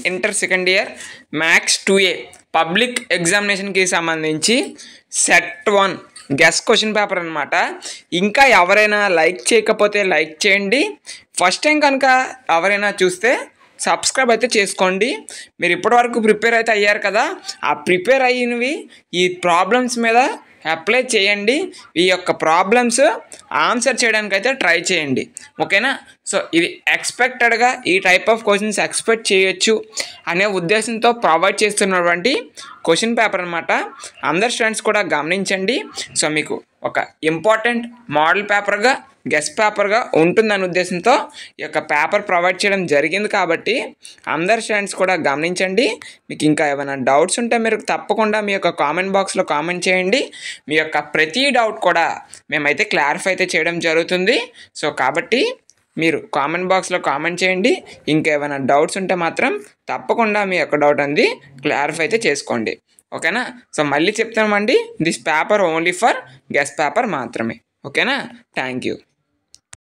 Inter second year maths 2A public ఎగ్జామినేషన్కి సంబంధించి set 1 guess question paper అనమాట. ఇంకా ఎవరైనా లైక్ చేయకపోతే లైక్ చేయండి. ఫస్ట్ టైం కనుక ఎవరైనా చూస్తే సబ్స్క్రైబ్ అయితే చేసుకోండి. మీరు ఇప్పటివరకు ప్రిపేర్ అయితే అయ్యారు కదా, ఆ ప్రిపేర్ అయినవి ఈ ప్రాబ్లమ్స్ మీద అప్లై చేయండి. ఈ యొక్క ప్రాబ్లమ్స్ ఆన్సర్ చేయడానికి అయితే ట్రై చేయండి, ఓకేనా. సో ఇది ఎక్స్పెక్టెడ్గా ఈ టైప్ ఆఫ్ క్వశ్చన్స్ ఎక్స్పెక్ట్ చేయొచ్చు అనే ఉద్దేశంతో ప్రొవైడ్ చేస్తున్నటువంటి క్వశ్చన్ పేపర్ అనమాట. అందరు స్టూడెంట్స్ కూడా గమనించండి. సో మీకు ఒక ఇంపార్టెంట్ మోడల్ పేపర్గా గెస్ పేపర్గా ఉంటుందనే ఉద్దేశంతో ఈ యొక్క పేపర్ ప్రొవైడ్ చేయడం జరిగింది. కాబట్టి అందరు స్టూడెంట్స్ కూడా గమనించండి. మీకు ఇంకా ఏమైనా డౌట్స్ ఉంటే మీరు తప్పకుండా మీ యొక్క కామెంట్ బాక్స్లో కామెంట్ చేయండి. మీ యొక్క ప్రతి డౌట్ కూడా మేమైతే క్లారిఫై అయితే చేయడం జరుగుతుంది. సో కాబట్టి మీరు కామెంట్ బాక్స్లో కామెంట్ చేయండి. ఇంకేమైనా డౌట్స్ ఉంటే మాత్రం తప్పకుండా మీ యొక్క డౌట్ అనేది క్లారిఫై అయితే చేసుకోండి, ఓకేనా. సో మళ్ళీ చెప్తామండి, this paper only for guess paper మాత్రమే, ఓకేనా. Thank you.